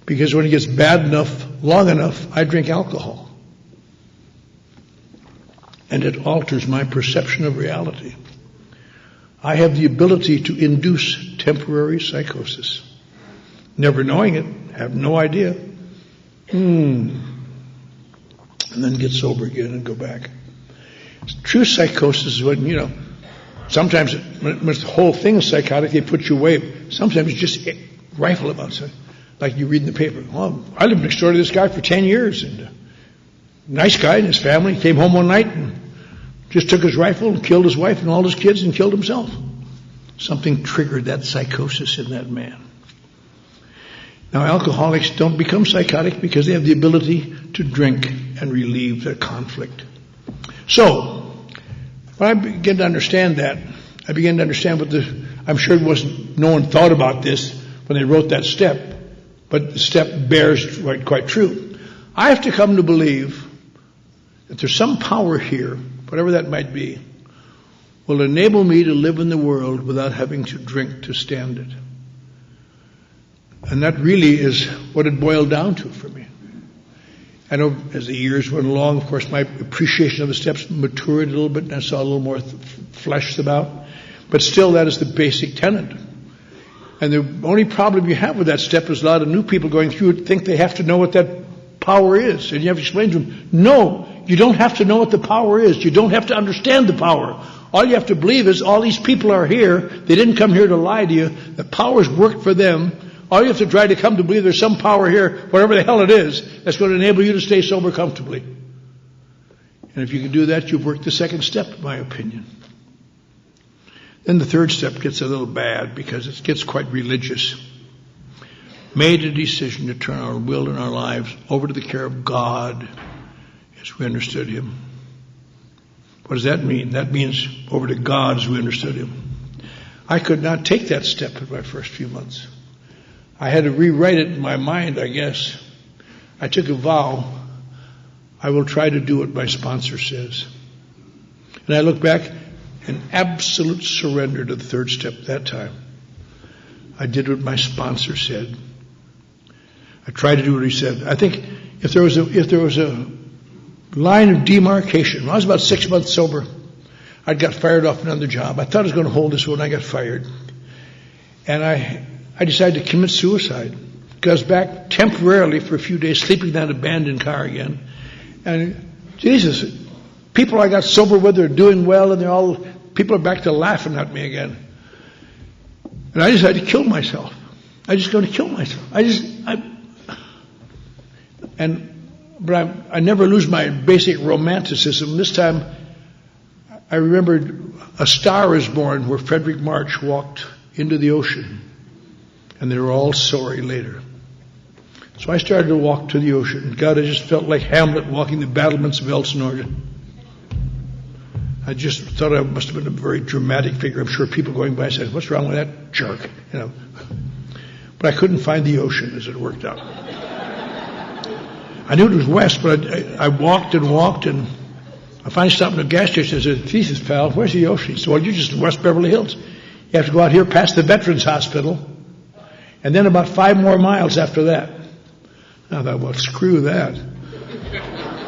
Because when it gets bad enough, long enough, I drink alcohol. And it alters my perception of reality. I have the ability to induce temporary psychosis. Never knowing it, have no idea. And then get sober again and go back. True psychosis is when, sometimes when the whole thing is psychotic, they put you away. Sometimes you just rifle about something. Like you read in the paper. Well, I lived next door to this guy for 10 years. And nice guy and his family came home one night and just took his rifle and killed his wife and all his kids and killed himself. Something triggered that psychosis in that man. Now, alcoholics don't become psychotic because they have the ability to drink and relieve their conflict. So, when I began to understand that, I began to understand I'm sure no one thought about this when they wrote that step, but the step bears quite true. I have to come to believe that there's some power here, whatever that might be, will enable me to live in the world without having to drink to stand it. And that really is what it boiled down to for me. I know as the years went along, of course, my appreciation of the steps matured a little bit, and I saw a little more fleshed about. But still, that is the basic tenet. And the only problem you have with that step is a lot of new people going through it think they have to know what that power is. And you have to explain to them, no, you don't have to know what the power is. You don't have to understand the power. All you have to believe is all these people are here. They didn't come here to lie to you. The power's worked for them. All you have to try to come to believe there's some power here, whatever the hell it is, that's going to enable you to stay sober comfortably. And if you can do that, you've worked the second step, in my opinion. Then the third step gets a little bad because it gets quite religious. Made a decision to turn our will and our lives over to the care of God as we understood Him. What does that mean? That means over to God as we understood Him. I could not take that step in my first few months. I had to rewrite it in my mind, I guess. I took a vow. I will try to do what my sponsor says. And I look back, an absolute surrender to the third step that time. I did what my sponsor said. I tried to do what he said. I think if there was a line of demarcation, when I was about 6 months sober, I got fired off another job. I thought I was going to hold this one. I got fired. And I decided to commit suicide. I was back temporarily for a few days, sleeping in that abandoned car again. And Jesus, people I got sober with are doing well, and people are back to laughing at me again. And I decided to kill myself. I just going to kill myself. But I never lose my basic romanticism. This time, I remembered A Star Is Born, where Frederick March walked into the ocean. And they were all sorry later. So I started to walk to the ocean. God, I just felt like Hamlet walking the battlements of Elsinore. I just thought I must have been a very dramatic figure. I'm sure people going by said, what's wrong with that jerk? But I couldn't find the ocean as it worked out. I knew it was west, but I walked, and I finally stopped at a gas station. I said, Jesus, pal, where's the ocean? He said, well, you're just in West Beverly Hills. You have to go out here past the Veterans Hospital. And then about 5 more miles after that. I thought, well, screw that.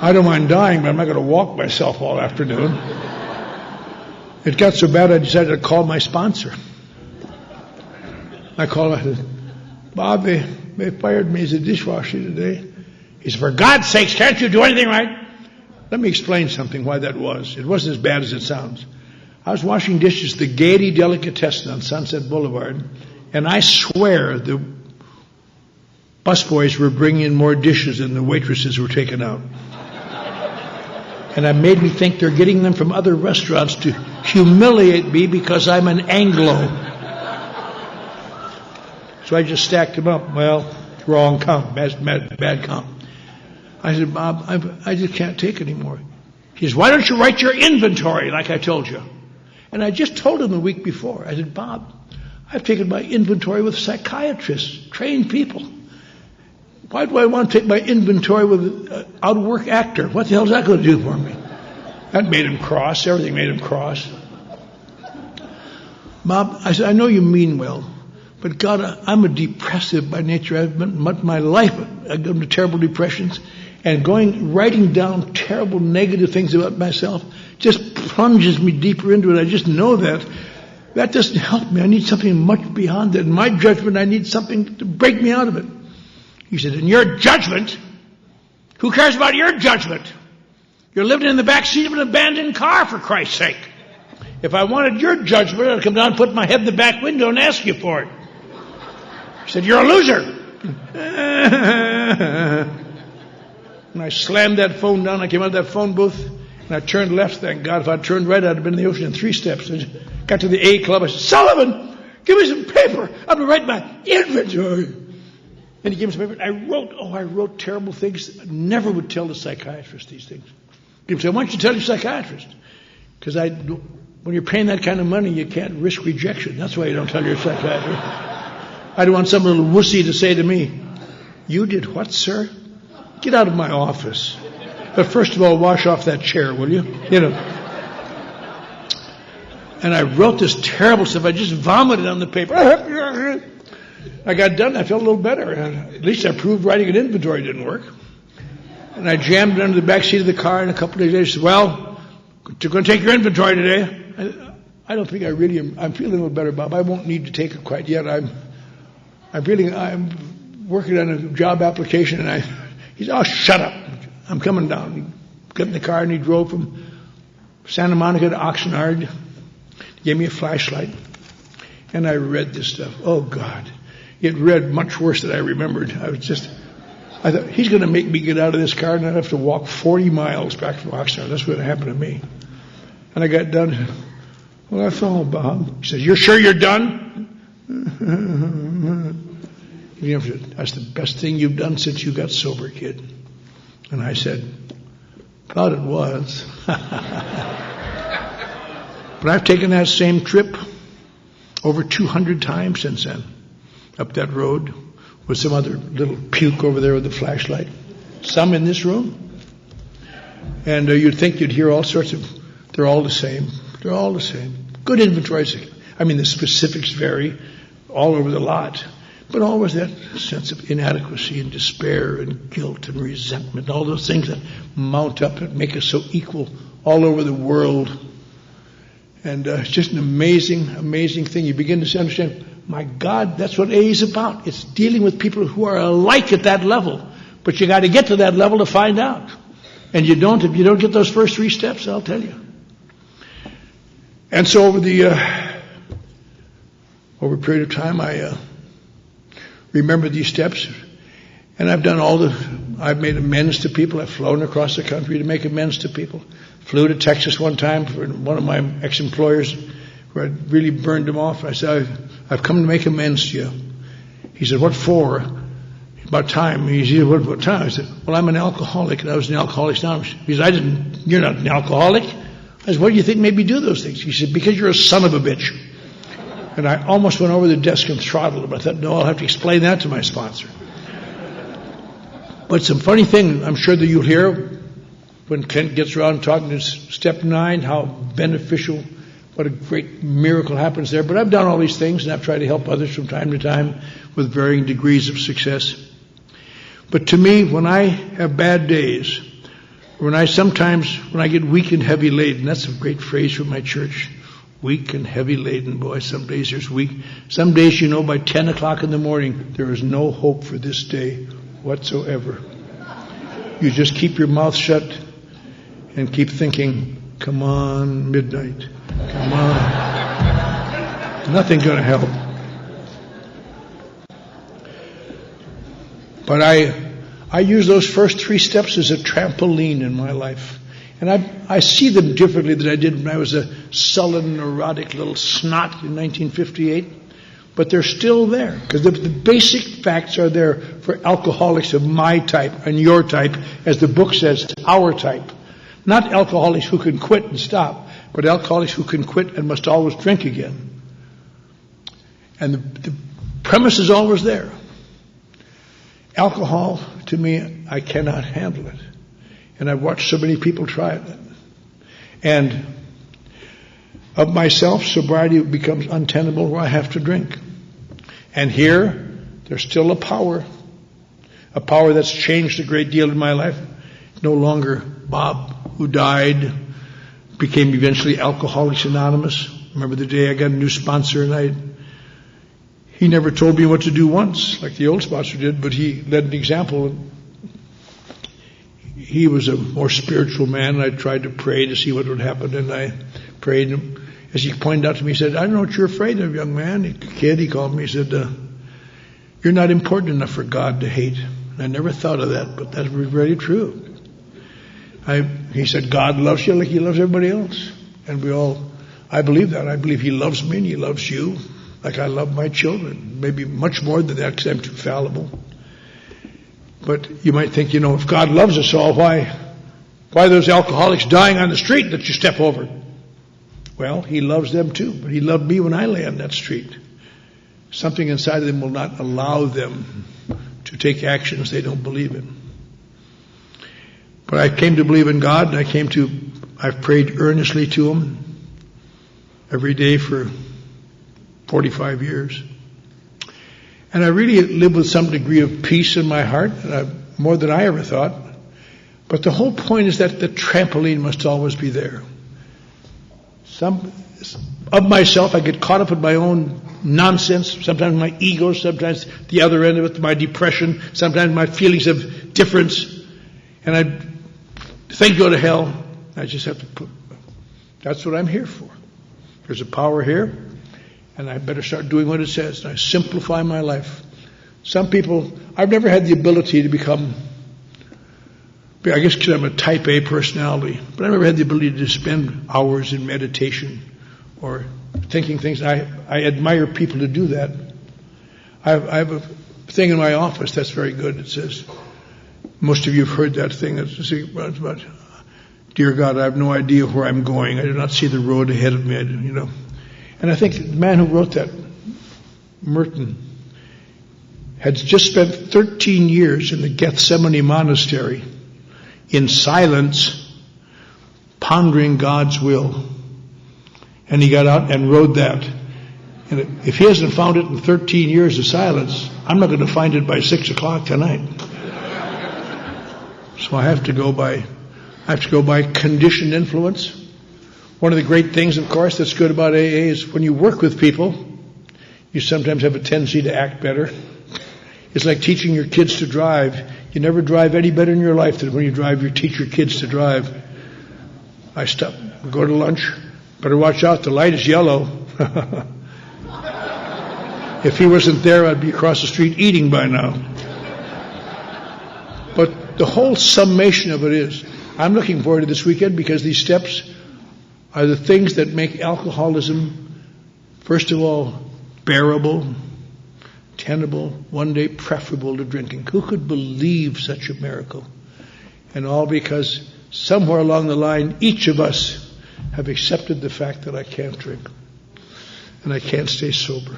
I don't mind dying, but I'm not going to walk myself all afternoon. It got so bad I decided to call my sponsor. I called him. I said, Bob, they fired me as a dishwasher today. He said, for God's sakes, can't you do anything right? Let me explain something why that was. It wasn't as bad as it sounds. I was washing dishes at the Gaiety Delicatessen on Sunset Boulevard. And I swear the busboys were bringing in more dishes than the waitresses were taking out. And it made me think they're getting them from other restaurants to humiliate me because I'm an Anglo. So I just stacked them up. Well, wrong count, bad count. I said, Bob, I just can't take anymore. He says, why don't you write your inventory like I told you? And I just told him the week before. I said, Bob, I've taken my inventory with psychiatrists, trained people. Why do I want to take my inventory with an out-of-work actor? What the hell is that going to do for me? That made him cross. Everything made him cross. Bob, I said, I know you mean well, but God, I'm a depressive by nature. I've spent my life, I've gone to terrible depressions, and writing down terrible negative things about myself just plunges me deeper into it. I just know that. That doesn't help me. I need something much beyond that. In my judgment, I need something to break me out of it. He said, in your judgment? Who cares about your judgment? You're living in the back seat of an abandoned car, for Christ's sake. If I wanted your judgment, I'd come down and put my head in the back window and ask you for it. He said, you're a loser. And I slammed that phone down. I came out of that phone booth, and I turned left, thank God. If I'd turned right, I'd have been in the ocean in 3 steps. I got to the A Club. I said, Sullivan, give me some paper. I'm going to write my inventory. And he gave me some paper. I wrote terrible things. I never would tell the psychiatrist these things. People say, why don't you tell your psychiatrist? Because when you're paying that kind of money, you can't risk rejection. That's why you don't tell your psychiatrist. I don't want some little wussy to say to me, you did what, sir? Get out of my office. But first of all, wash off that chair, will you? You know. And I wrote this terrible stuff. I just vomited on the paper. I got done. I felt a little better. At least I proved writing an inventory didn't work. And I jammed it under the back seat of the car, and a couple of days later, I said, well, you're going to take your inventory today. I don't think I really am. I'm feeling a little better, Bob. I won't need to take it quite yet. I'm working on a job application, and he said, oh, shut up. I'm coming down. He got in the car, and he drove from Santa Monica to Oxnard. He gave me a flashlight, and I read this stuff. Oh, God. It read much worse than I remembered. I thought, he's going to make me get out of this car, and I'd have to walk 40 miles back from Oxnard. That's what happened to me. And I got done. Well, that's all, Bob. He says, you're sure you're done? That's the best thing you've done since you got sober, kid. And I said, thought it was. But I've taken that same trip over 200 times since then, up that road with some other little puke over there with the flashlight. Some in this room. And you'd think you'd hear all sorts of, they're all the same. They're all the same. Good inventories. I mean, the specifics vary all over the lot. But always that sense of inadequacy and despair and guilt and resentment, all those things that mount up and make us so equal all over the world. And it's just an amazing, amazing thing. You begin to understand, my God, that's what A is about. It's dealing with people who are alike at that level. But you got to get to that level to find out. And if you don't get those first 3 steps, I'll tell you. And so over a period of time, I remember these steps, and I've made amends to people. I've flown across the country to make amends to people. Flew to Texas one time for one of my ex-employers where I'd really burned him off. I said, I've come to make amends to you. He said, what for? About time. He said, what time? I said, well, I'm an alcoholic, and I was in Alcoholics Anonymous. He said, you're not an alcoholic. I said, what do you think made me do those things? He said, because you're a son of a bitch. And I almost went over the desk and throttled him. I thought, no, I'll have to explain that to my sponsor. But some funny thing, I'm sure that you'll hear when Kent gets around talking to step 9, how beneficial, what a great miracle happens there. But I've done all these things, and I've tried to help others from time to time with varying degrees of success. But to me, when I have bad days, when I get weak and heavy laden, that's a great phrase from my church. Weak and heavy laden, boy. Some days there's weak. Some days, by 10 o'clock in the morning, there is no hope for this day whatsoever. You just keep your mouth shut and keep thinking, come on, midnight. Come on. Nothing's going to help. But I use those first 3 steps as a trampoline in my life. And I see them differently than I did when I was a sullen, neurotic little snot in 1958. But they're still there, because the basic facts are there for alcoholics of my type and your type, as the book says, our type. Not alcoholics who can quit and stop, but alcoholics who can quit and must always drink again. And the premise is always there. Alcohol, to me, I cannot handle it. And I've watched so many people try it. And of myself, sobriety becomes untenable where I have to drink. And here, there's still a power that's changed a great deal in my life. No longer Bob, who died, became eventually Alcoholics Anonymous. Remember the day I got a new sponsor, and he never told me what to do once, like the old sponsor did, but he led an example. He was a more spiritual man, and I tried to pray to see what would happen, and I prayed. And as he pointed out to me, he said, "I don't know what you're afraid of, young man." He called me, he said, "You're not important enough for God to hate." And I never thought of that, but that's very true. He said, "God loves you like He loves everybody else." And I believe that. I believe He loves me and He loves you like I love my children. Maybe much more than that, because I'm too fallible. But you might think, if God loves us all, why are those alcoholics dying on the street that you step over? Well, He loves them too, but He loved me when I lay on that street. Something inside of them will not allow them to take actions they don't believe in. But I came to believe in God, and I've prayed earnestly to Him every day for 45 years. And I really live with some degree of peace in my heart, more than I ever thought. But the whole point is that the trampoline must always be there. Of myself, I get caught up in my own nonsense, sometimes my ego, sometimes the other end of it, my depression, sometimes my feelings of difference. And I think go to hell. I just have to that's what I'm here for. There's a power here, and I better start doing what it says. And I simplify my life. Some people, I've never had the ability to become, I guess because I'm a type A personality, but I've never had the ability to spend hours in meditation or thinking things. I admire people to do that. I have a thing in my office that's very good. It says, most of you have heard that thing. It's about, "Dear God, I have no idea where I'm going. I do not see the road ahead of me." And I think the man who wrote that, Merton, had just spent 13 years in the Gethsemane monastery in silence, pondering God's will. And he got out and wrote that. And if he hasn't found it in 13 years of silence, I'm not going to find it by 6 o'clock tonight. So I have to go by conditioned influence. One of the great things, of course, that's good about AA is when you work with people, you sometimes have a tendency to act better. It's like teaching your kids to drive. You never drive any better in your life than when you teach your kids to drive. I stop, go to lunch. Better watch out, the light is yellow. If he wasn't there, I'd be across the street eating by now. But the whole summation of it is, I'm looking forward to this weekend because these steps are the things that make alcoholism, first of all, bearable, tenable, one day preferable to drinking. Who could believe such a miracle? And all because somewhere along the line, each of us have accepted the fact that I can't drink and I can't stay sober.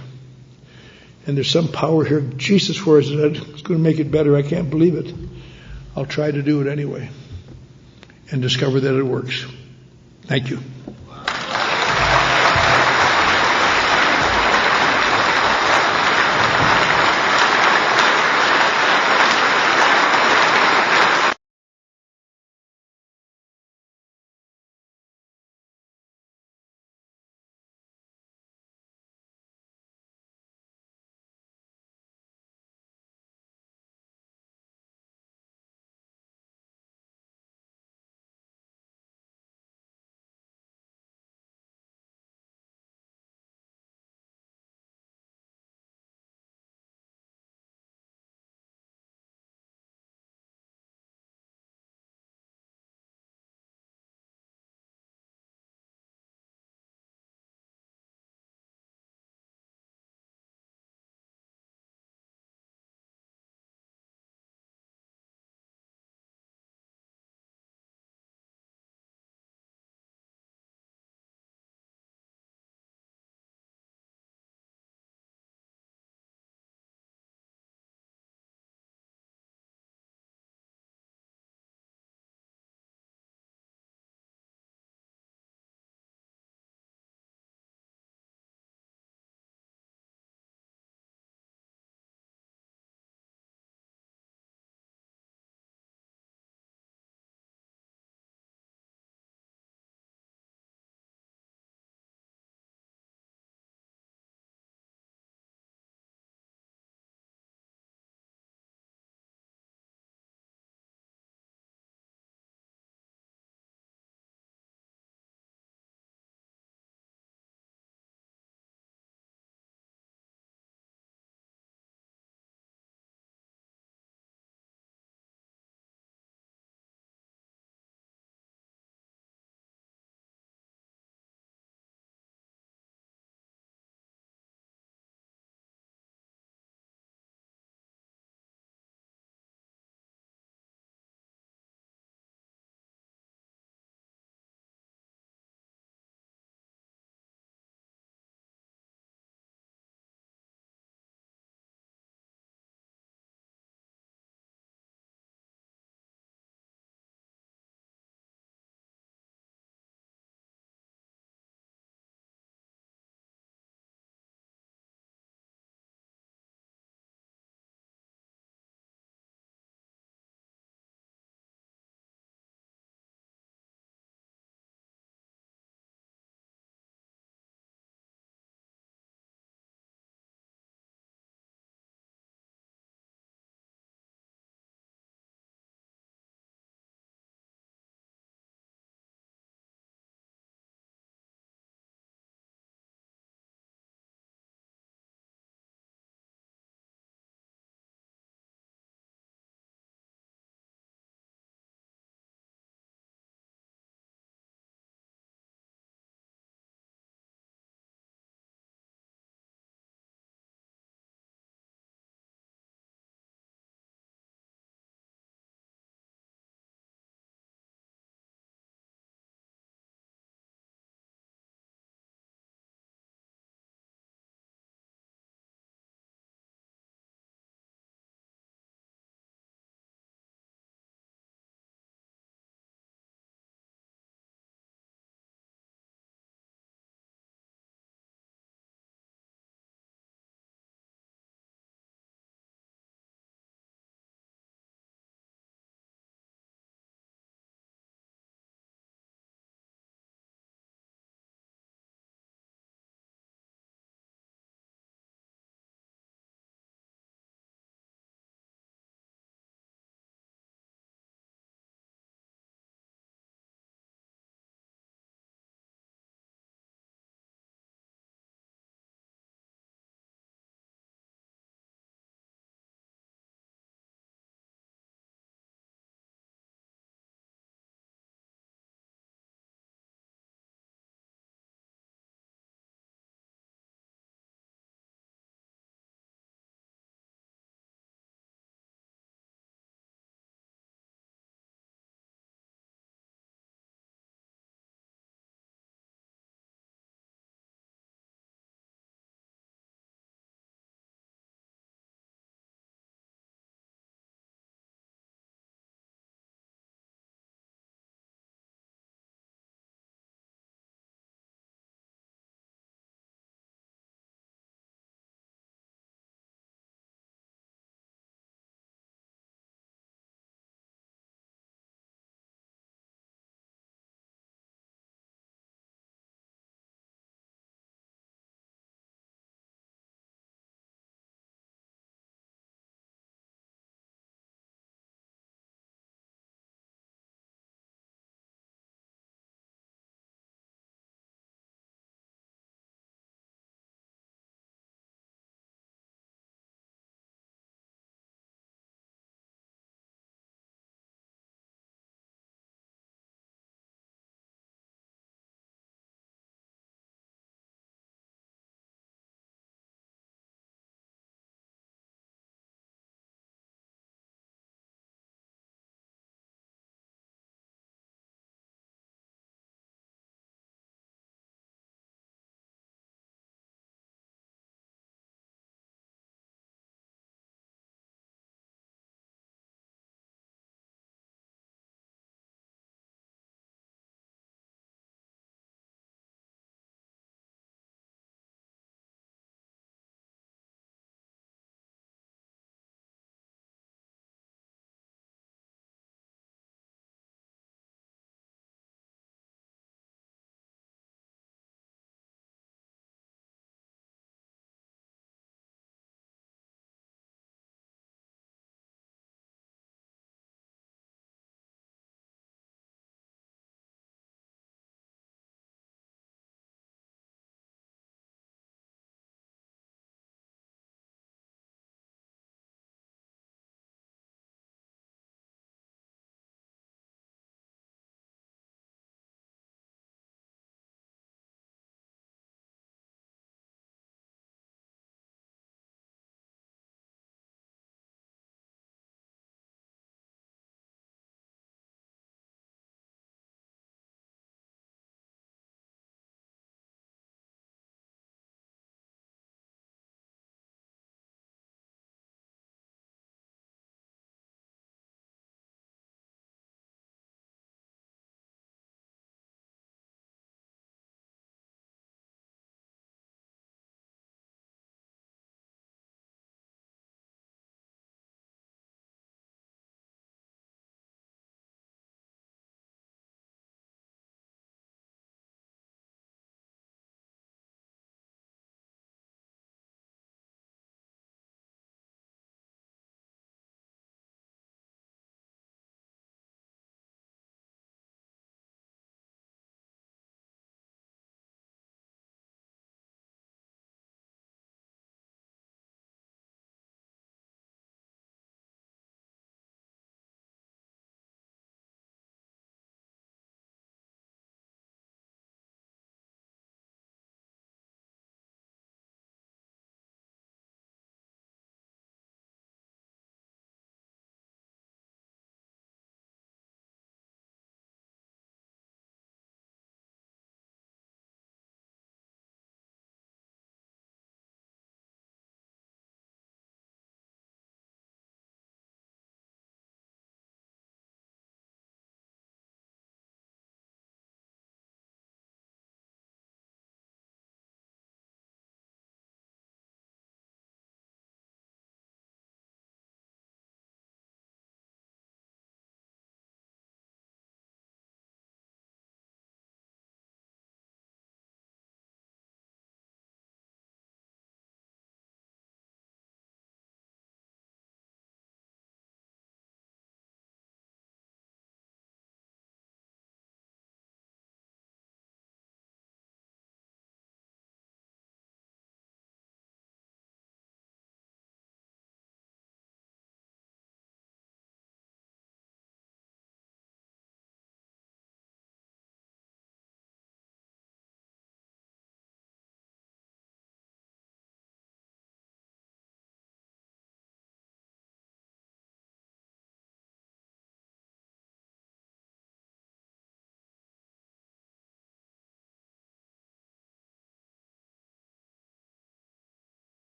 And there's some power here. Jesus swears that it's going to make it better. I can't believe it. I'll try to do it anyway and discover that it works. Thank you.